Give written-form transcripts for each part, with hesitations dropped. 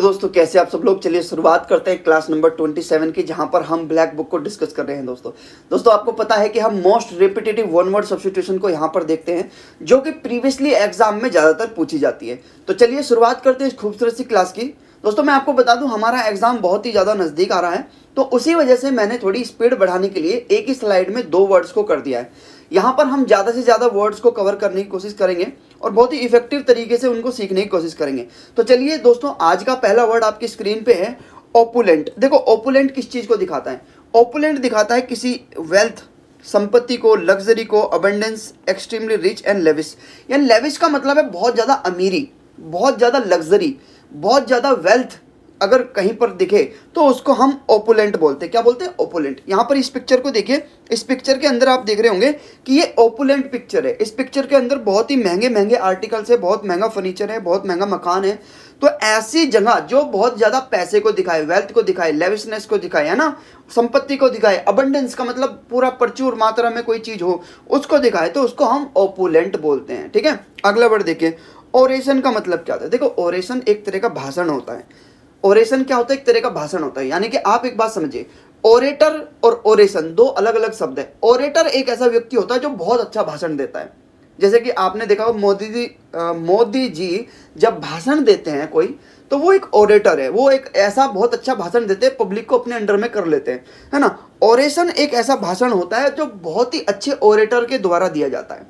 Hello दोस्तों, कैसे आप सब लोग। चलिए शुरुआत करते हैं क्लास नंबर 27 की, जहां पर हम ब्लैक बुक को डिस्कस कर रहे हैं। दोस्तों आपको पता है कि हम most repetitive one word substitution को यहां पर देखते हैं, जो कि प्रीवियसली एग्जाम में ज़्यादातर पूछी जाती है। तो चलिए शुरुआत करते हैं इस खूबसूरत सी क्लास की। दोस्तों मैं आपको बता दूं, हमारा एग्जाम बहुत ही ज़्यादा नज़दीक आ रहा है, तो उसी वजह से मैंने थोड़ी स्पीड बढ़ाने के लिए एक ही स्लाइड में 2 वर्ड्स को कर दिया है। यहाँ पर हम ज़्यादा से ज़्यादा वर्ड्स को कवर करने की कोशिश करेंगे और बहुत ही इफेक्टिव तरीके से उनको सीखने की कोशिश करेंगे। तो चलिए दोस्तों, आज का पहला वर्ड आपकी स्क्रीन पे है ओपुलेंट। देखो ओपुलेंट किस चीज़ को दिखाता है? ओपुलेंट दिखाता है किसी वेल्थ, संपत्ति को, लग्जरी को, abundance, extremely rich and lavish. यानी लेविश का मतलब है बहुत ज़्यादा अमीरी, बहुत ज़्यादा लग्जरी, बहुत ज़्यादा वेल्थ अगर कहीं पर दिखे तो उसको हम ओपुलेंट बोलते हैं। क्या बोलते हैं? ओपुलेंट। यहाँ पर इस पिक्चर को देखिए, इस पिक्चर के अंदर आप देख रहे होंगे कि ये ओपुलेंट पिक्चर है। इस पिक्चर के अंदर बहुत ही महंगे महंगे आर्टिकल्स है, बहुत महंगा फर्नीचर है, बहुत महंगा मकान है। तो ऐसी जगह जो बहुत ज़्यादा पैसे को दिखाए, वेल्थ को दिखाए, लेविशनेस को दिखाए, है ना, संपत्ति को दिखाए, अबंडेंस का मतलब पूरा प्रचुर मात्रा में कोई चीज़ हो उसको दिखाए, तो उसको हम ओपुलेंट बोलते हैं। ठीक है, अगला वर्ड देखिए, ओरेशन का मतलब क्या होता है? देखो ओरेशन एक तरह का भाषण होता है। ओरेशन क्या होता है? एक तरह का भाषण होता है। यानी कि आप एक बात समझिए, ओरेटर और ओरेशन दो अलग अलग शब्द है। ओरेटर एक ऐसा व्यक्ति होता है जो बहुत अच्छा भाषण देता है। जैसे कि आपने देखा हो मोदी जी जब भाषण देते हैं कोई, तो वो एक ओरेटर है। वो एक ऐसा बहुत अच्छा भाषण देते हैं, पब्लिक को अपने अंडर में कर लेते हैं, है ना। ओरेशन एक ऐसा भाषण होता है जो बहुत ही अच्छे ओरेटर के द्वारा दिया जाता है।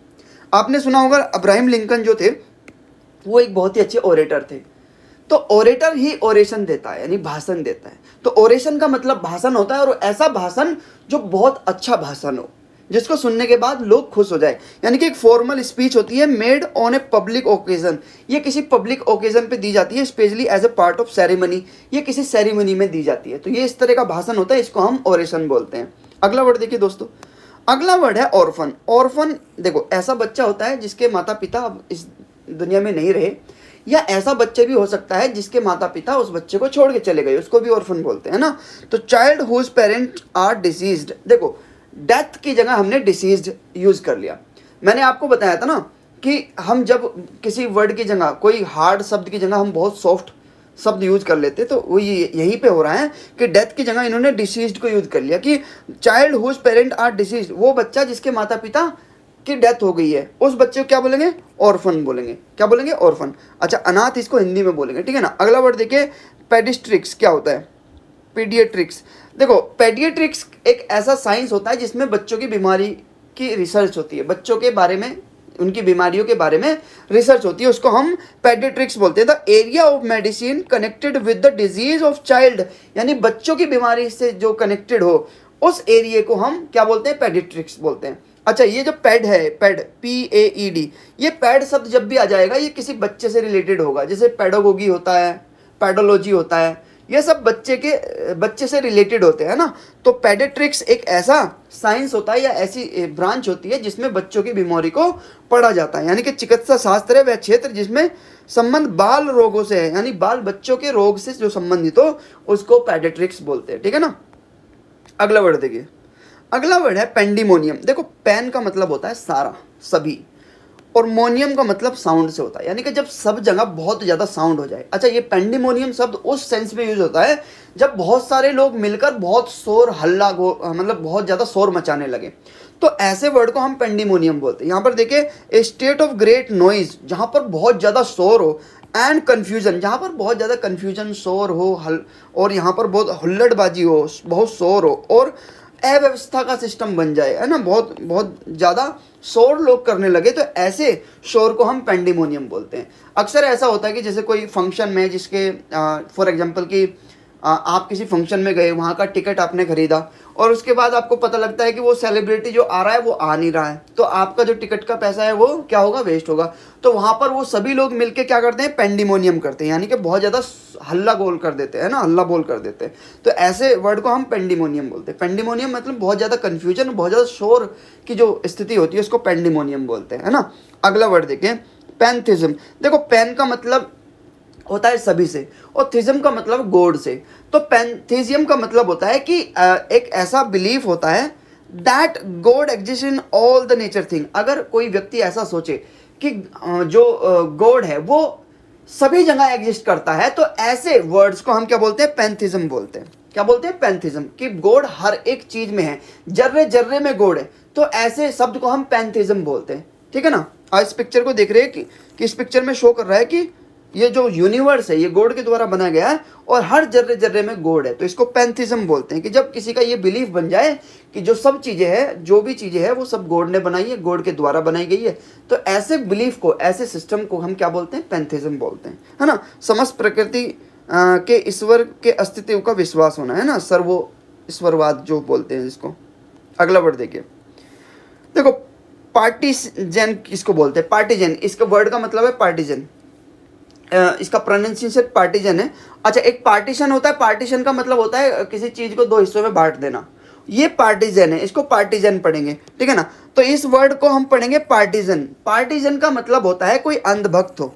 आपने सुना होगा अब्राहम लिंकन जो थे, वो एक बहुत ही अच्छे ओरेटर थे। तो ओरेटर ही ओरेशन देता है, यानी भाषण देता है। तो ओरेशन का मतलब भाषण होता है, और ऐसा भाषण जो बहुत अच्छा भाषण हो, जिसको सुनने के बाद लोग खुश हो जाए। यानी कि एक फॉर्मल स्पीच होती है, made on a public occasion. ये किसी पब्लिक ओकेजन पे दी जाती है, specially as a part of ceremony. ये किसी सेरेमनी में दी जाती है। तो ये इस तरह का भाषण होता है, इसको हम ओरेशन बोलते हैं। अगला वर्ड देखिए दोस्तों, अगला वर्ड है ऑर्फन। ऑर्फन देखो ऐसा बच्चा होता है जिसके माता पिता अब इस दुनिया में नहीं रहे, या ऐसा बच्चे भी हो सकता है जिसके माता पिता उस बच्चे को छोड़ के चले गए, उसको भी ऑर्फन बोलते हैं ना। तो child whose parent are deceased. देखो डेथ की जगह हमने डिसीज्ड यूज कर लिया। मैंने आपको बताया था ना कि हम जब किसी वर्ड की जगह, कोई हार्ड शब्द की जगह हम बहुत सॉफ्ट शब्द यूज कर लेते, तो वो यहीं पे हो रहा है कि डेथ की जगह इन्होंने डिसीज्ड को यूज कर लिया। कि child whose parent are deceased, वो बच्चा जिसके माता पिता की डेथ हो गई है, उस बच्चे को क्या बोलेंगे? ऑर्फन बोलेंगे। क्या बोलेंगे? ऑर्फन। अच्छा, अनाथ इसको हिंदी में बोलेंगे, ठीक है ना। अगला वर्ड देखिए, पेडिस्ट्रिक्स। क्या होता है? पीडियाट्रिक्स। देखो पेडियाट्रिक्स एक ऐसा साइंस होता है जिसमें बच्चों की बीमारी की रिसर्च होती है, बच्चों के बारे में, उनकी बीमारियों के बारे में रिसर्च होती है, उसको हम पेडियाट्रिक्स बोलते हैं। The area of medicine connected with the disease of child, यानी बच्चों की बीमारी से जो कनेक्टेड हो, उस एरिया को हम क्या बोलते हैं? पेडियाट्रिक्स बोलते हैं। अच्छा, ये जो पैड है, पैड PAED, ये पैड शब्द जब भी आ जाएगा ये किसी बच्चे से रिलेटेड होगा। जैसे पेडागोगी होता है, पेडोलॉजी होता है, ये सब बच्चे से रिलेटेड होते हैं ना। तो पेडियाट्रिक्स एक ऐसा साइंस होता है या ऐसी ब्रांच होती है जिसमें बच्चों की बीमारी को पढ़ा जाता है। यानी कि चिकित्सा शास्त्र है वह क्षेत्र जिसमें संबंध बाल रोगों से है, यानी बाल बच्चों के रोग से जो संबंधित हो उसको पेडियाट्रिक्स बोलते हैं, ठीक है ना। अगला वर्ड देखिए, अगला वर्ड है पेंडिमोनियम। देखो पेन का मतलब होता है सारा, सभी, और मोनियम का मतलब साउंड से होता है, यानी कि जब सब जगह बहुत ज़्यादा साउंड हो जाए। अच्छा, ये पेंडिमोनियम शब्द उस सेंस में यूज होता है जब बहुत सारे लोग मिलकर बहुत शोर हल्ला मतलब बहुत ज़्यादा शोर मचाने लगे, तो ऐसे वर्ड को हम पेंडिमोनियम बोलते हैं। यहाँ पर देखिए, ए स्टेट ऑफ ग्रेट नॉइज, जहाँ पर बहुत ज़्यादा शोर हो, एंड कन्फ्यूजन, जहाँ पर बहुत ज़्यादा कन्फ्यूजन, शोर हो, और यहाँ पर बहुत हुल्लड़बाजी हो, बहुत शोर हो, और अव्यवस्था का सिस्टम बन जाए, है ना, बहुत बहुत ज़्यादा शोर लोग करने लगे, तो ऐसे शोर को हम पेंडिमोनियम बोलते हैं। अक्सर ऐसा होता है कि जैसे कोई फंक्शन में, जिसके फॉर एग्जांपल कि आप किसी फंक्शन में गए, वहाँ का टिकट आपने खरीदा, और उसके बाद आपको पता लगता है कि वो सेलिब्रिटी जो आ रहा है वो आ नहीं रहा है, तो आपका जो टिकट का पैसा है वो क्या होगा? वेस्ट होगा। तो वहाँ पर वो सभी लोग मिलके क्या करते हैं? पेंडिमोनियम करते हैं, यानी कि बहुत ज़्यादा हल्ला बोल कर देते हैं ना, हल्ला बोल कर देते हैं। तो ऐसे वर्ड को हम पेंडिमोनियम बोलते हैं। पेंडिमोनियम मतलब बहुत ज़्यादा कन्फ्यूजन, बहुत ज़्यादा शोर की जो स्थिति होती है उसको पेंडिमोनियम बोलते हैं, है ना। अगला वर्ड देखें, पैंथिज्म। देखो पैन का मतलब होता है सभी से, और थिज्म का मतलब गॉड से। तो पैंथेजियम का मतलब होता है कि एक ऐसा बिलीफ होता है that God exist in all the nature thing. अगर कोई व्यक्ति ऐसा सोचे कि जो गॉड है वो सभी जगह एग्जिस्ट करता है, तो ऐसे वर्ड्स को हम क्या बोलते हैं? पैंथिज्म बोलते हैं। क्या बोलते हैं? पैंथिज्म, कि गॉड हर एक चीज में है, जर्रे जर्रे में गॉड है, तो ऐसे शब्द को हम पैंथिज्म बोलते हैं। ठीक है ना? आज इस पिक्चर को देख रहे हैं कि इस पिक्चर में शो कर रहा है कि ये जो यूनिवर्स है ये गॉड के द्वारा बनाया गया है और हर जर्रे जर्रे में गॉड है, तो इसको पैंथिज्म बोलते हैं। कि जब किसी का ये बिलीफ बन जाए कि जो सब चीजें हैं, जो भी चीजें हैं वो सब गॉड ने बनाई है, गॉड के द्वारा बनाई गई है, तो ऐसे बिलीफ को, ऐसे सिस्टम को हम क्या बोलते हैं? पैंथिज्म बोलते हैं, है ना? समस्त प्रकृति के ईश्वर के अस्तित्व का विश्वास होना, है ना? सर्वो ईश्वरवाद जो बोलते हैं जिसको। अगला वर्ड देखिए, देखो पार्टीजन किसको बोलते हैं? पार्टीजन, इसका वर्ड का मतलब है पार्टीजन, इसका प्रोनाउंसिएशन पार्टीजन है। अच्छा, एक पार्टीशन होता है, पार्टीशन का मतलब होता है किसी चीज को दो हिस्सों में बांट देना, ये पार्टीजन है, इसको पार्टीजन पढ़ेंगे। ठीक है ना? तो इस वर्ड को हम पढ़ेंगे पार्टीजन। पार्टीजन का मतलब होता है कोई अंधभक्त हो।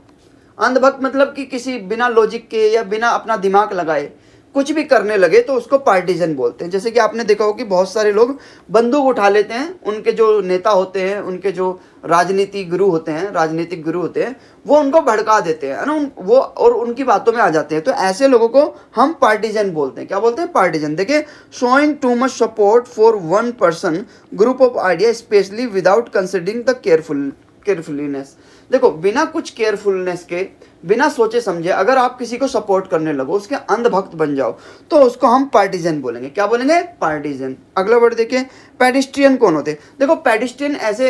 अंधभक्त मतलब कि किसी बिना लॉजिक के या बिना अपना दिमाग लगाए कुछ भी करने लगे, तो उसको पार्टीजन बोलते हैं। जैसे कि आपने देखा हो कि बहुत सारे लोग बंदूक उठा लेते हैं, उनके जो नेता होते हैं, उनके जो राजनीतिक गुरु होते हैं, वो उनको भड़का देते हैं, है ना? वो और उनकी बातों में आ जाते हैं, तो ऐसे लोगों को हम पार्टीजन बोलते हैं। क्या बोलते हैं? पार्टीजन। देखिए, showing too much support for one person, group of idea, specially without considering the carefulness. देखो, बिना कुछ केयरफुलनेस के, बिना सोचे समझे अगर आप किसी को सपोर्ट करने लगो, उसके अंधभक्त बन जाओ, तो उसको हम पार्टीजन बोलेंगे। क्या बोलेंगे? पार्टीजन। अगला वर्ड देखिए, पेडिस्ट्रियन कौन होते हैं? देखो, पेडिस्ट्रियन ऐसे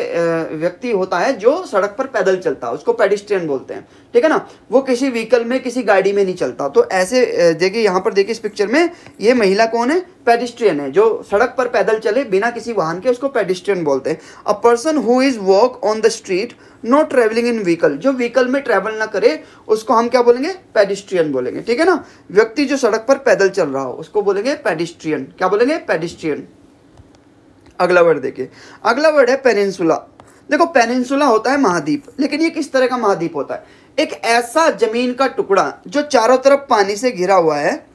व्यक्ति होता है जो सड़क पर पैदल चलता है, उसको पेडिस्ट्रियन बोलते हैं। ठीक है ना? वो किसी व्हीकल में, किसी गाड़ी में नहीं चलता। तो ऐसे देखिए, यहाँ पर देखिए इस पिक्चर में ये महिला कौन है? पेडिस्ट्रियन है, जो सड़क पर पैदल चले बिना किसी वाहन के, उसको पेडिस्ट्रियन बोलते हैं। अ person who is walk on the street not travelling in vehicle, जो व्हीकल में ट्रेवल ना करे उसको हम क्या बोलेंगे? पेडिस्ट्रियन बोलेंगे। ठीक है ना? व्यक्ति जो सड़क पर पैदल चल रहा हो उसको बोलेंगे पेडिस्ट्रियन। क्या बोलेंगे? पेडिस्ट्रियन। अगला वर्ड देखिए, अगला वर्ड है पेनिनसुला। देखो, पेनिनसुला होता है महाद्वीप, लेकिन ये किस तरह का महाद्वीप होता है? एक ऐसा जमीन का टुकड़ा जो चारों तरफ पानी से घिरा हुआ है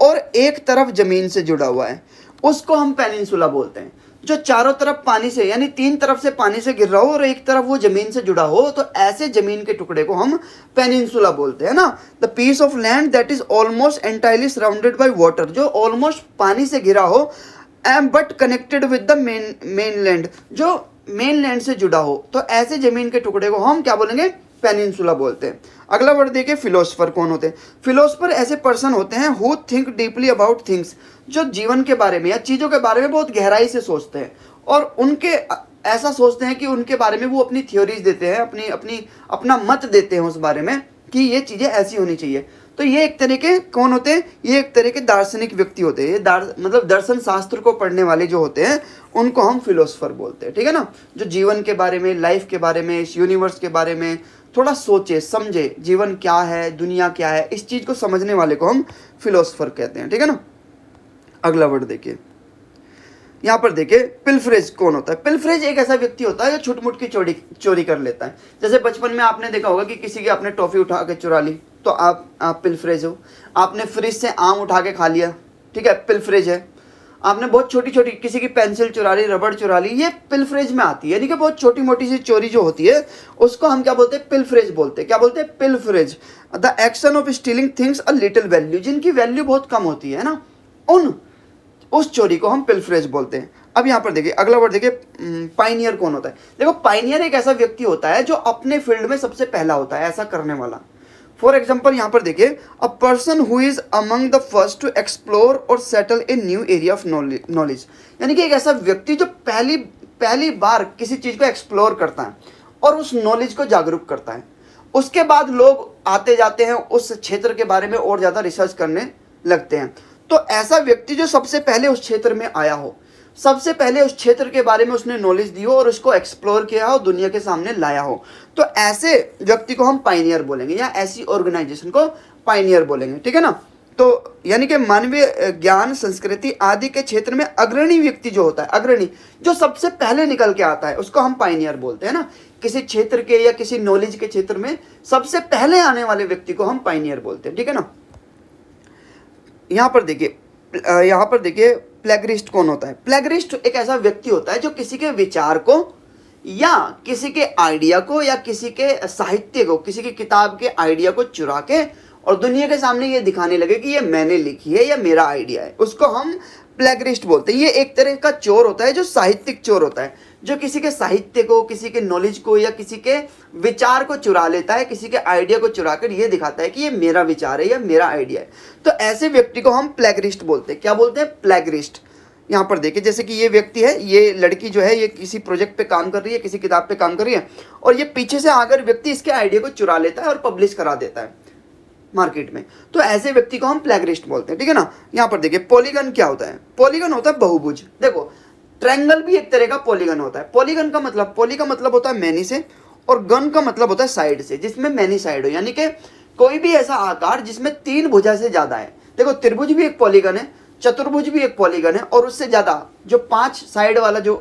और एक तरफ जमीन से जुड़ा हुआ है, उसको हम पेनिनसुला बोलते हैं। जो चारों तरफ पानी से, यानी तीन तरफ से पानी से घिर रहा हो और एक तरफ वो जमीन से जुड़ा हो, तो ऐसे जमीन के टुकड़े को हम पेनिनसुला बोलते हैं ना। The piece of land that is almost entirely surrounded by water, जो ऑलमोस्ट पानी से घिरा हो but connected with the mainland, जो मेनलैंड से जुड़ा हो, तो ऐसे जमीन के टुकड़े को हम क्या बोलेंगे? पेनिनसुला बोलते हैं। अगला वर्ड देखिए, फिलोसफर कौन होते हैं? फिलोसफर ऐसे पर्सन होते हैं who think deeply about things, जो जीवन के बारे में या चीज़ों के बारे में बहुत गहराई से सोचते हैं और उनके ऐसा सोचते हैं कि उनके बारे में वो अपनी थ्योरीज देते हैं, अपना मत देते हैं उस बारे में कि ये चीज़ें ऐसी होनी चाहिए। तो ये एक तरह के कौन होते हैं? ये एक तरह के दार्शनिक व्यक्ति होते हैं। ये मतलब दर्शन शास्त्र को पढ़ने वाले जो होते हैं उनको हम फिलोसफर बोलते हैं। ठीक है ना? जो जीवन के बारे में, लाइफ के बारे में, इस यूनिवर्स के बारे में थोड़ा सोचे समझे, जीवन क्या है, दुनिया क्या है, इस चीज़ को समझने वाले को हम फिलोसफर कहते हैं। ठीक है ना? अगला वर्ड देखिए, यहाँ पर देखिए, पिलफ्रेज कौन होता है? पिलफ्रेज एक ऐसा व्यक्ति होता है जो छुटमुट की चोरी कर लेता है। जैसे बचपन में आपने देखा होगा कि किसी की आपने टॉफी उठा के चुरा ली, तो आप पिलफ्रेज हो। आपने फ्रिज से आम उठा के खा लिया, ठीक है, पिलफ्रेज है। आपने बहुत छोटी छोटी किसी की पेंसिल चुरा ली, रबड़ चुरा ली, ये पिलफ्रेज में आती है। यानी कि बहुत छोटी मोटी सी चोरी जो होती है उसको हम क्या बोलते हैं? पिलफ्रेज बोलते हैं। क्या बोलते हैं? Pilferage. The action of stealing things a little value, जिनकी वैल्यू बहुत कम होती है ना, उस चोरी को हम पिलफ्रेज बोलते हैं। अब यहाँ पर देखिए, अगला वर्ड देखिए, पाइनियर कौन होता है? देखो, पाइनियर एक ऐसा व्यक्ति होता है जो अपने फील्ड में सबसे पहला होता है, ऐसा करने वाला। फॉर एग्जाम्पल यहाँ पर देखिए, a person who is among the first to explore or settle a new area of knowledge, यानी कि एक ऐसा व्यक्ति जो पहली बार किसी चीज़ को एक्सप्लोर करता है और उस नॉलेज को जागरूक करता है। उसके बाद लोग आते जाते हैं, उस क्षेत्र के बारे में और ज़्यादा रिसर्च करने लगते हैं। तो ऐसा व्यक्ति जो सबसे पहले उस क्षेत्र में आया हो, सबसे पहले उस क्षेत्र के बारे में उसने नॉलेज दी हो और उसको एक्सप्लोर किया हो, दुनिया के सामने लाया हो, तो ऐसे व्यक्ति को हम पाइनियर बोलेंगे, या ऐसी ऑर्गेनाइजेशन को पाइनियर बोलेंगे। ठीक है ना? तो यानी कि मानवीय ज्ञान, संस्कृति आदि के क्षेत्र में अग्रणी व्यक्ति जो होता है, अग्रणी जो सबसे पहले निकल के आता है, उसको हम पाइनियर बोलते हैं ना। किसी क्षेत्र के या किसी नॉलेज के क्षेत्र में सबसे पहले आने वाले व्यक्ति को हम पाइनियर बोलते हैं। ठीक है ना? यहाँ पर देखिए प्लेगरिस्ट कौन होता है? प्लेगरिस्ट एक ऐसा व्यक्ति होता है जो किसी के विचार को या किसी के आइडिया को या किसी के साहित्य को, किसी की किताब के आइडिया को चुरा के और दुनिया के सामने ये दिखाने लगे कि ये मैंने लिखी है या मेरा आइडिया है, उसको हम प्लेगरिस्ट बोलते हैं। ये एक तरह का चोर होता है जो साहित्यिक चोर होता है, जो किसी के साहित्य को, किसी के नॉलेज को या किसी के विचार को चुरा लेता है, किसी के आइडिया को चुरा कर ये दिखाता है कि ये मेरा विचार है या मेरा आइडिया है। तो ऐसे व्यक्ति को हम प्लेगरिस्ट बोलते हैं। क्या बोलते हैं? प्लेगरिस्ट। यहाँ पर देखिए, जैसे कि ये व्यक्ति है, ये लड़की जो है, ये किसी प्रोजेक्ट पे काम कर रही है, किसी किताब पे काम कर रही है, और ये पीछे से आकर व्यक्ति इसके आइडिया को चुरा लेता है और पब्लिश करा देता है मार्केट में। तो ऐसे व्यक्ति को हम प्लेगरिस्ट बोलते हैं, ठीक है ना। यहाँ पर देखिए, पॉलीगन क्या होता है? पॉलीगन होता है बहुभुज। देखो, ट्रायंगल भी एक तरह का पॉलीगन होता है। पॉलीगन का मतलब, पॉली का मतलब होता है मैनी से, और गन का मतलब होता है साइड से, जिसमें मैनी साइड हो, यानी कि कोई भी ऐसा आकार जिसमें 3 भुजा से ज्यादा है। देखो, त्रिभुज भी एक पॉलीगन है, चतुर्भुज भी एक पॉलीगन है, और उससे ज्यादा जो 5 साइड वाला जो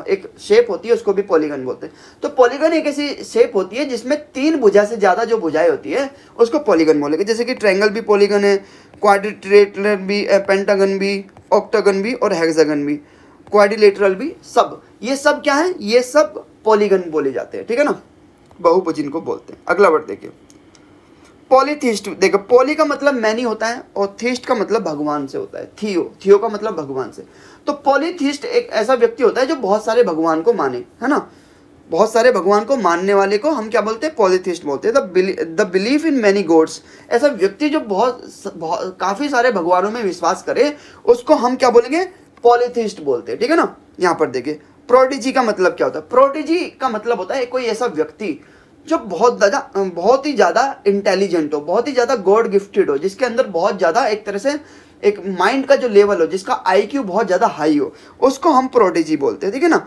एक शेप होती है उसको भी पॉलीगन बोलते हैं। तो पॉलीगन एक ऐसी शेप होती है जिसमें 3 भुजा से ज्यादा जो भुजाएं होती है उसको पॉलीगन बोलेंगे। जैसे कि ट्रायंगल भी पॉलीगन है, क्वाड्रिलेटरल भी, पेंटागन भी, ऑक्टागन भी और हेक्सागन भी, क्वाड्रिलेटरल भी, सब ये सब क्या है? ये सब पॉलीगन बोले जाते हैं, ठीक है ना, बहुभुज इनको बोलते हैं। अगला वर्ड देखिए, पॉलीथिस्ट। देखो, पॉली का मतलब मैनी होता है और थीस्ट का मतलब भगवान से होता है। थियो का मतलब भगवान से। तो पॉलीथिस्ट एक ऐसा व्यक्ति होता है जो बहुत सारे भगवान को माने, है ना, बहुत सारे भगवान को मानने वाले को हम क्या बोलते हैं? पॉलीथिस्ट बोलते हैं। The belief in many gods, ऐसा व्यक्ति जो बहुत काफी सारे भगवानों में विश्वास करे, उसको हम क्या बोलेंगे? पॉलीथिस्ट बोलते हैं, ठीक है ना। यहाँ पर देखिए, प्रोडिजी का मतलब क्या होता है? प्रोडिजी का मतलब होता है कोई ऐसा व्यक्ति जो बहुत ही ज़्यादा इंटेलिजेंट हो, बहुत ही ज़्यादा गॉड गिफ्टेड हो, जिसके अंदर बहुत ज़्यादा एक तरह से एक माइंड का जो लेवल हो, जिसका आईक्यू बहुत ज़्यादा हाई हो, उसको हम प्रोडिजी बोलते हैं, ठीक है ना।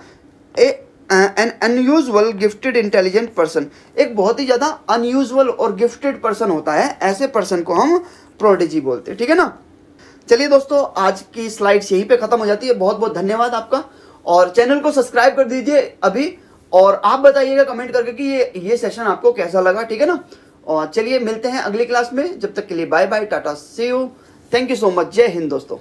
N unusual gifted intelligent person, एक बहुत ही ज़्यादा अनयूजुअल और गिफ्टेड पर्सन होता है, ऐसे पर्सन को हम प्रोडिजी बोलते हैं, ठीक है ना। चलिए दोस्तों, आज की स्लाइड्स यहीं पे खत्म हो जाती है। बहुत बहुत धन्यवाद आपका, और चैनल को सब्सक्राइब कर दीजिए अभी, और आप बताइएगा कमेंट करके कि ये सेशन आपको कैसा लगा, ठीक है ना। और चलिए मिलते हैं अगली क्लास में, जब तक के लिए bye bye, tata, see you, thank you so much, जय हिंद दोस्तों।